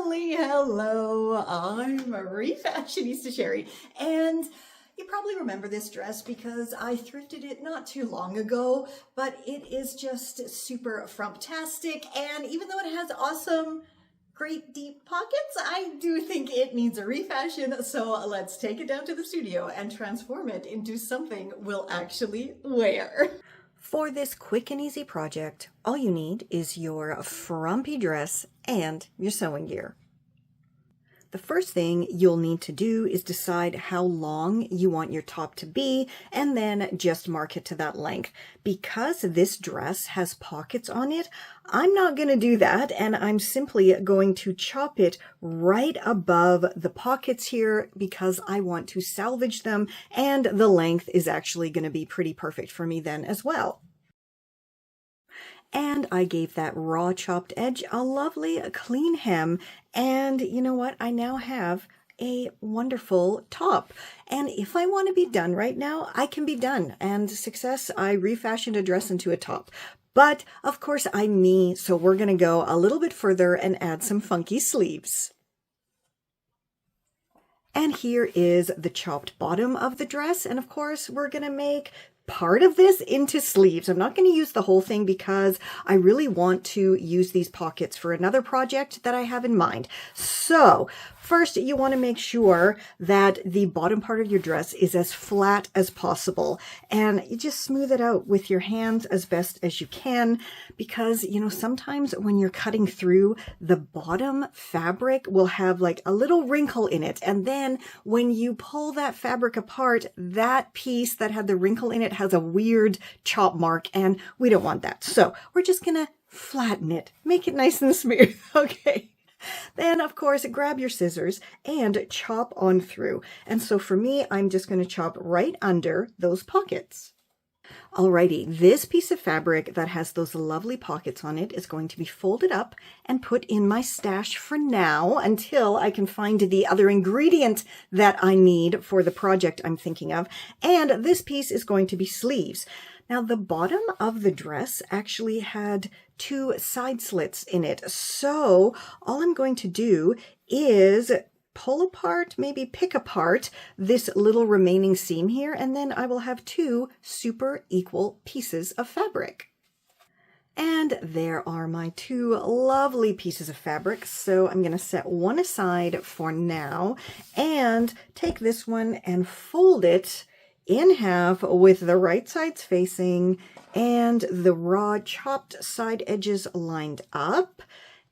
Hello, I'm Refashionista Sheri, and you probably remember this dress because I thrifted it not too long ago, but it is just super frumptastic, and even though it has awesome, great deep pockets, I do think it needs a refashion, so let's take it down to the studio and transform it into something we'll actually wear. For this quick and easy project, all you need is your frumpy dress and your sewing gear. The first thing you'll need to do is decide how long you want your top to be and then just mark it to that length. Because this dress has pockets on it, I'm not going to do that, and I'm simply going to chop it right above the pockets here because I want to salvage them, and the length is actually going to be pretty perfect for me then as well. And I gave that raw chopped edge a lovely clean hem, and you know what? I now have a wonderful top. And if I want to be done right now, I can be done. And success, I refashioned a dress into a top. But of course I'm me, so we're going to go a little bit further and add some funky sleeves. And here is the chopped bottom of the dress, and of course we're going to make part of this into sleeves. I'm not going to use the whole thing because I really want to use these pockets for another project that I have in mind. So first, you want to make sure that the bottom part of your dress is as flat as possible, and you just smooth it out with your hands as best as you can, because you know, sometimes when you're cutting through, the bottom fabric will have like a little wrinkle in it, and then when you pull that fabric apart, that piece that had the wrinkle in it has a weird chop mark, and we don't want that. So we're just gonna flatten it, make it nice and smooth. Okay. Then, of course, grab your scissors and chop on through. And so for me, I'm just going to chop right under those pockets. Alrighty, this piece of fabric that has those lovely pockets on it is going to be folded up and put in my stash for now until I can find the other ingredient that I need for the project I'm thinking of. And this piece is going to be sleeves. Now, the bottom of the dress actually had two side slits in it. So all I'm going to do is pull apart, maybe pick apart this little remaining seam here, and then I will have two super equal pieces of fabric. And there are my two lovely pieces of fabric. So I'm going to set one aside for now and take this one and fold it in half with the right sides facing and the raw chopped side edges lined up.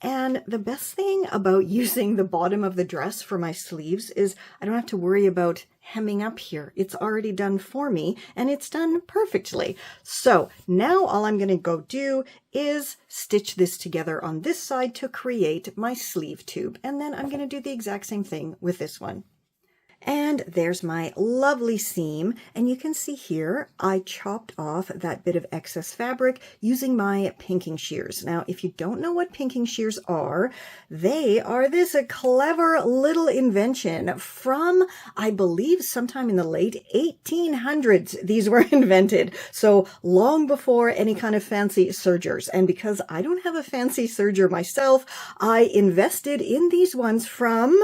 And the best thing about using the bottom of the dress for my sleeves is I don't have to worry about hemming up here. It's already done for me, and it's done perfectly. So now all I'm going to go do is stitch this together on this side to create my sleeve tube. And then I'm going to do the exact same thing with this one. And there's my lovely seam, and you can see here I chopped off that bit of excess fabric using my pinking shears. Now, if you don't know what pinking shears are, they are this clever little invention from, I believe, sometime in the late 1800s. These were invented, so long before any kind of fancy sergers. And because I don't have a fancy serger myself, I invested in these ones from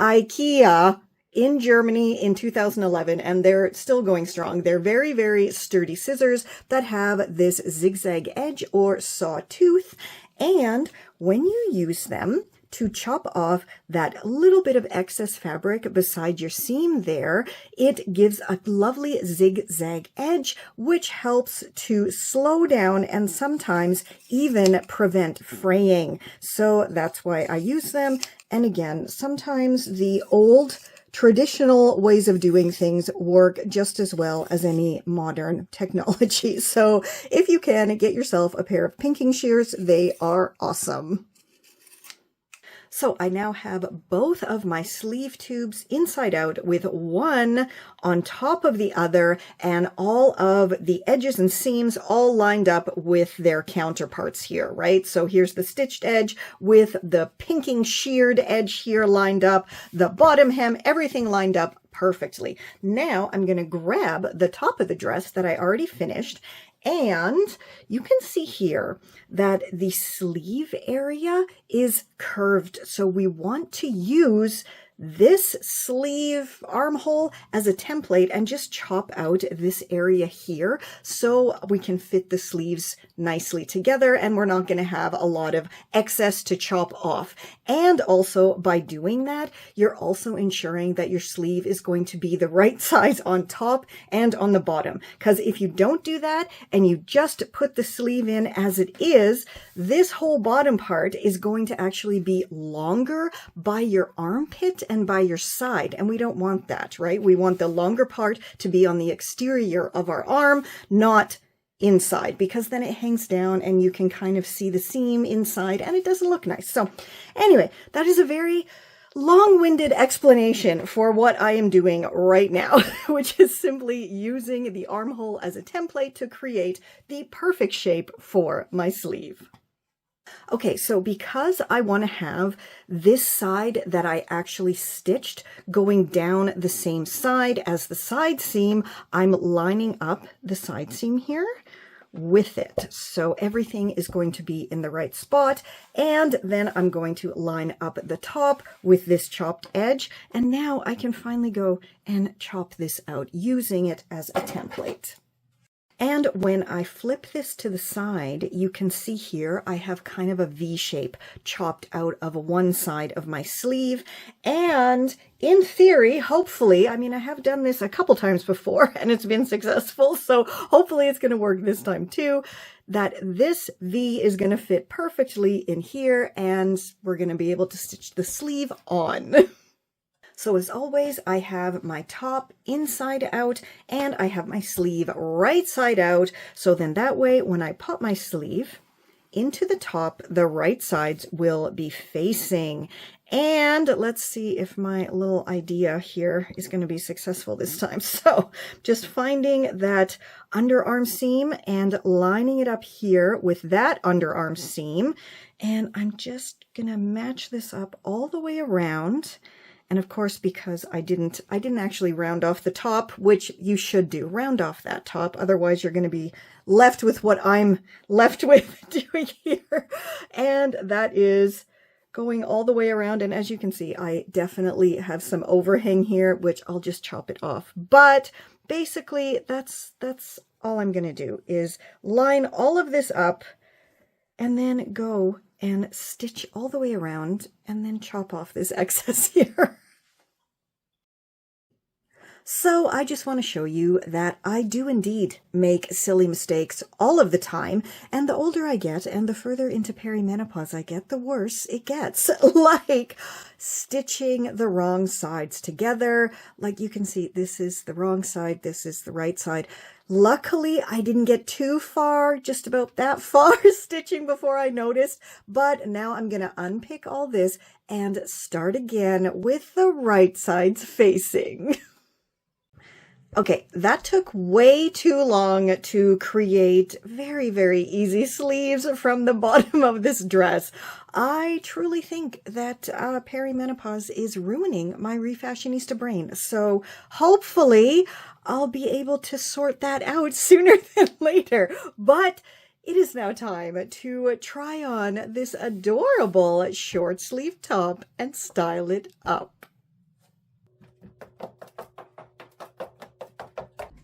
IKEA in Germany in 2011, and they're still going strong. They're very, very sturdy scissors that have this zigzag edge or sawtooth, and when you use them to chop off that little bit of excess fabric beside your seam there, it gives a lovely zigzag edge, which helps to slow down and sometimes even prevent fraying. So that's why I use them. And again, sometimes the old traditional ways of doing things work just as well as any modern technology. So if you can, get yourself a pair of pinking shears. They are awesome. So I now have both of my sleeve tubes inside out with one on top of the other, and all of the edges and seams all lined up with their counterparts here, right? So here's the stitched edge with the pinking sheared edge here lined up, the bottom hem, everything lined up perfectly. Now I'm going to grab the top of the dress that I already finished, And you can see here that the sleeve area is curved. So we want to use this sleeve armhole as a template and just chop out this area here so we can fit the sleeves nicely together and we're not going to have a lot of excess to chop off. And also by doing that, you're also ensuring that your sleeve is going to be the right size on top and on the bottom. Because if you don't do that and you just put the sleeve in as it is, this whole bottom part is going to actually be longer by your armpit and by your side. And we don't want that, right? We want the longer part to be on the exterior of our arm, not inside, because then it hangs down and you can kind of see the seam inside and it doesn't look nice. So anyway, that is a very long-winded explanation for what I am doing right now, which is simply using the armhole as a template to create the perfect shape for my sleeve. Okay, so because I want to have this side that I actually stitched going down the same side as the side seam, I'm lining up the side seam here with it. So everything is going to be in the right spot. And then I'm going to line up the top with this chopped edge. And now I can finally go and chop this out using it as a template. And when I flip this to the side, you can see here I have kind of a V shape chopped out of one side of my sleeve. And in theory, hopefully, I mean, I have done this a couple times before and it's been successful, so hopefully it's going to work this time too, that this V is going to fit perfectly in here and we're going to be able to stitch the sleeve on. So as always, I have my top inside out and I have my sleeve right side out. So then that way, when I pop my sleeve into the top, the right sides will be facing. And let's see if my little idea here is going to be successful this time. So just finding that underarm seam and lining it up here with that underarm seam. And I'm just going to match this up all the way around. And of course, because I didn't actually round off the top, which you should do, round off that top. Otherwise, you're going to be left with what I'm left with doing here. And that is going all the way around. And as you can see, I definitely have some overhang here, which I'll just chop it off. But basically, that's all I'm going to do is line all of this up and then go and stitch all the way around and then chop off this excess here. So I just want to show you that I do indeed make silly mistakes all of the time, and the older I get and the further into perimenopause I get, the worse it gets. Like stitching the wrong sides together. Like you can see, this is the wrong side, this is the right side. Luckily, I didn't get too far, just about that far stitching before I noticed, but now I'm going to unpick all this and start again with the right sides facing. Okay, that took way too long to create very, very easy sleeves from the bottom of this dress. I truly think that perimenopause is ruining my refashionista brain. So hopefully I'll be able to sort that out sooner than later. But it is now time to try on this adorable short sleeve top and style it up.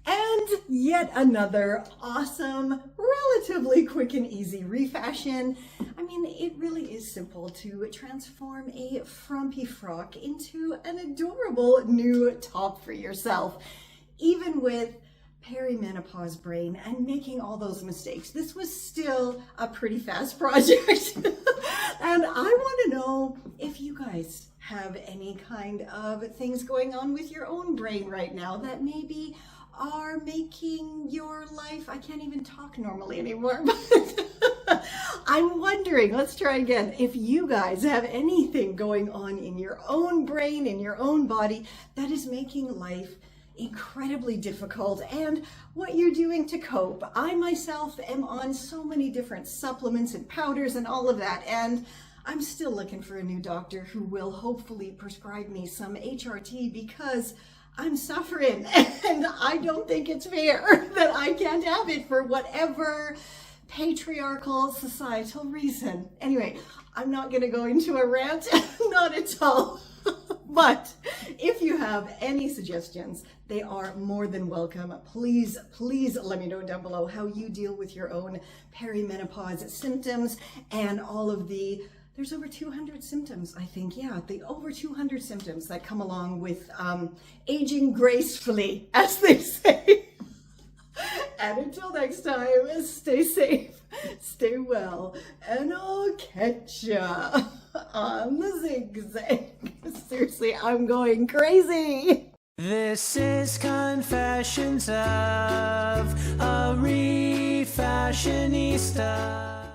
And yet another awesome, relatively quick and easy refashion. I mean, it really is simple to transform a frumpy frock into an adorable new top for yourself, even with perimenopause brain and making all those mistakes. This was still a pretty fast project. And I want to know if you guys have any kind of things going on with your own brain right now that maybe are making your life, I can't even talk normally anymore, but I'm wondering, let's try again, if you guys have anything going on in your own brain, in your own body, that is making life incredibly difficult and what you're doing to cope. I myself am on so many different supplements and powders and all of that, and I'm still looking for a new doctor who will hopefully prescribe me some HRT because I'm suffering, and I don't think it's fair that I can't have it for whatever patriarchal societal reason. Anyway, I'm not going to go into a rant, not at all. But if you have any suggestions, they are more than welcome. Please, please let me know down below how you deal with your own perimenopause symptoms and all of the, there's over 200 symptoms, I think. Yeah, the over 200 symptoms that come along with aging gracefully, as they say. And until next time, stay safe, stay well, and I'll catch ya on the zigzag. Seriously, I'm going crazy. This is Confessions of a Refashionista.